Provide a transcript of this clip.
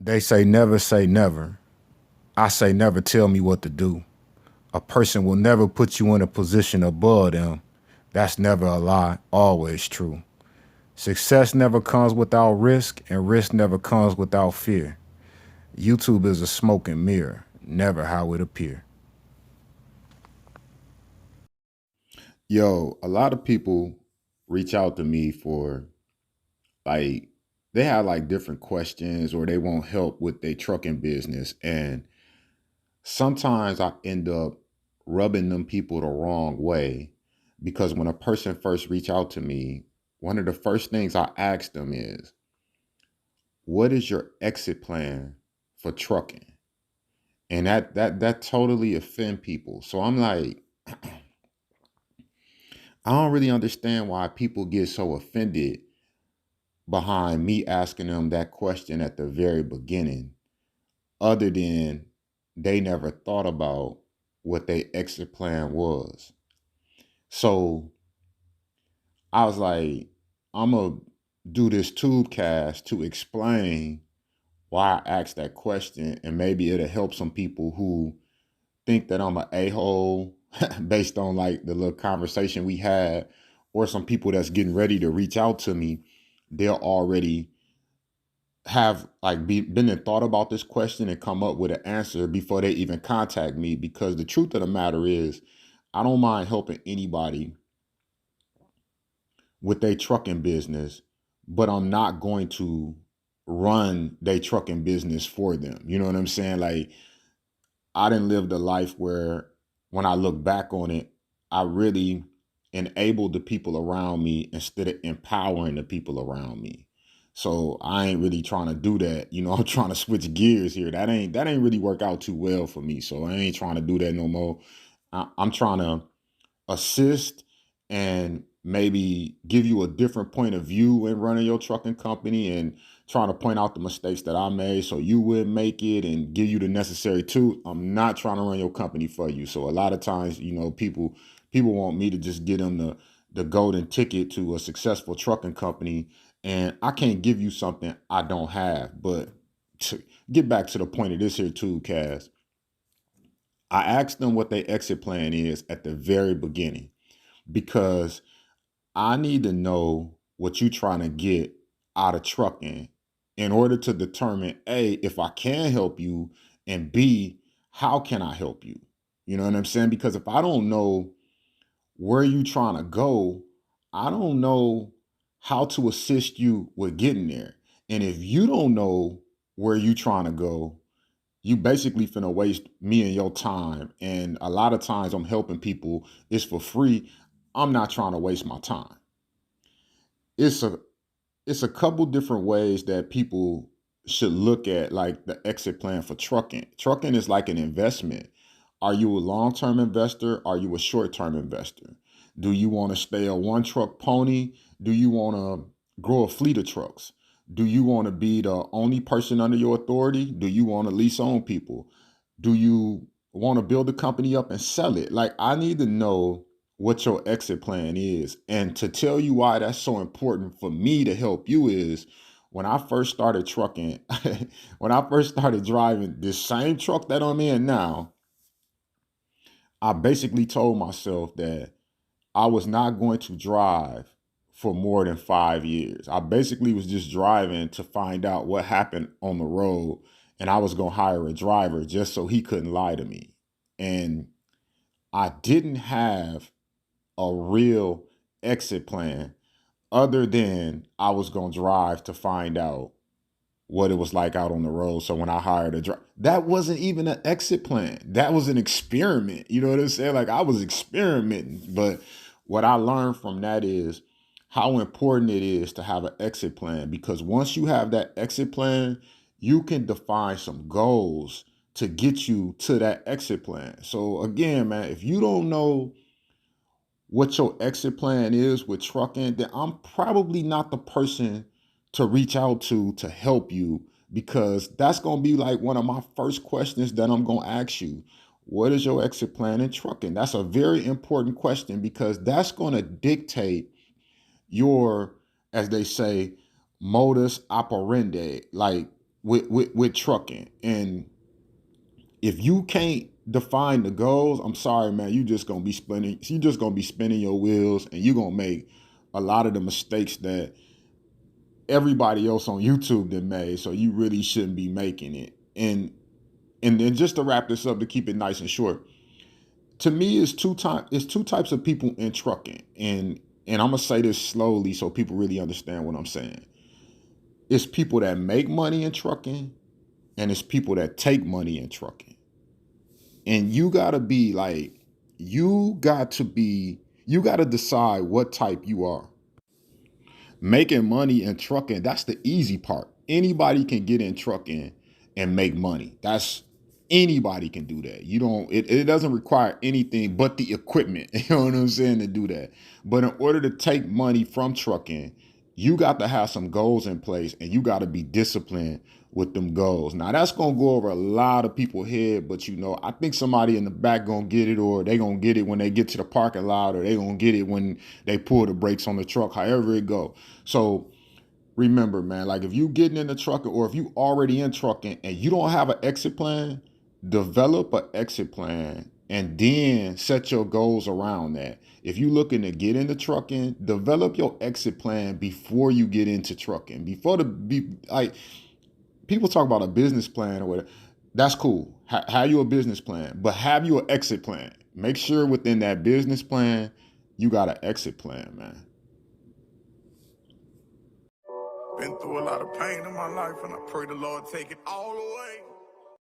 They say never. I say never tell me what to do. A person will never put you in a position above them. That's never a lie, always true. Success never comes without risk, and risk never comes without fear. YouTube is a smoke and mirror, never how it appear. Yo, a lot of people reach out to me for like they have like different questions or they want help with their trucking business. And sometimes I end up rubbing them people the wrong way because when a person first reach out to me, one of the first things I ask them is, what is your exit plan for trucking? And that totally offend people. So I'm like, I don't really understand why people get so offended behind me asking them that question at the very beginning, other than they never thought about what their exit plan was. So I was like, I'm going to do this Tubecast to explain why I asked that question. And maybe it'll help some people who think that I'm an a-hole based on like the little conversation we had, or some people that's getting ready to reach out to me. They'll already have like been and thought about this question and come up with an answer before they even contact me, because the truth of the matter is I don't mind helping anybody with their trucking business, but I'm not going to run their trucking business for them. You know what I'm saying? Like, I didn't live the life where when I look back on it, I really enabled the people around me instead of empowering the people around me. So I ain't really trying to do that. You know, I'm trying to switch gears here. That ain't really work out too well for me. So I ain't trying to do that no more. I'm trying to assist and maybe give you a different point of view in running your trucking company, and trying to point out the mistakes that I made so you would make it and give you the necessary tools. I'm not trying to run your company for you. So a lot of times, people want me to just get them the golden ticket to a successful trucking company, and I can't give you something I don't have. But to get back to the point of this here too, Kaz, I asked them what their exit plan is at the very beginning, because I need to know what you're trying to get out of trucking in order to determine A, if I can help you, and B, how can I help you? You know what I'm saying? Because if I don't know where you trying to go, I don't know how to assist you with getting there. And if you don't know where you trying to go, you basically finna waste me and your time. And a lot of times I'm helping people, it's for free. I'm not trying to waste my time. It's a it's a couple different ways that people should look at like the exit plan for trucking. Trucking is like an investment. Are you a long-term investor? Are you a short-term investor? Do you want to stay a one truck pony? Do you want to grow a fleet of trucks? Do you want to be the only person under your authority? Do you want to lease own people? Do you want to build a company up and sell it? Like, I need to know what your exit plan is. And to tell you why that's so important for me to help you is, when I first started trucking, when I first started driving this same truck that I'm in now, I basically told myself that I was not going to drive for more than 5 years. I basically was just driving to find out what happened on the road, and I was going to hire a driver just so he couldn't lie to me. And I didn't have a real exit plan other than I was going to drive to find out what it was like out on the road. So when I hired a driver, that wasn't even an exit plan. That was an experiment. You know what I'm saying? Like, I was experimenting. But what I learned from that is how important it is to have an exit plan, because once you have that exit plan, you can define some goals to get you to that exit plan. So again, man, if you don't know what your exit plan is with trucking, then I'm probably not the person to reach out to help you, because that's going to be like one of my first questions that I'm going to ask you. What is your exit plan in trucking? That's a very important question, because that's going to dictate your, as they say, modus operandi. Like, with trucking. And if you can't define the goals, I'm sorry, man, you just gonna be spinning your wheels, and you're gonna make a lot of the mistakes that everybody else on YouTube that made. So you really shouldn't be making it. And then just to wrap this up, to keep it nice and short, to me, it's two types of people in trucking. And I'm gonna say this slowly so people really understand what I'm saying. It's people that make money in trucking, and it's people that take money in trucking. And you gotta decide what type you are. Making money in trucking, that's the easy part. Anybody can get in trucking and make money. That's Anybody can do that. It doesn't require anything but the equipment, you know what I'm saying, to do that. But in order to take money from trucking, you got to have some goals in place, and you got to be disciplined with them goals. Now that's gonna go over a lot of people's head, but I think somebody in the back gonna get it, or they gonna get it when they get to the parking lot, or they gonna get it when they pull the brakes on the truck, however it go. So remember, man, like if you getting in the trucking, or if you already in trucking and you don't have an exit plan, develop an exit plan and then set your goals around that. If you looking to get into trucking, develop your exit plan before you get into trucking. Like people talk about a business plan or whatever. That's cool. Have you a business plan, but have you an exit plan. Make sure within that business plan, you got an exit plan, man. Been through a lot of pain in my life, and I pray the Lord take it all away.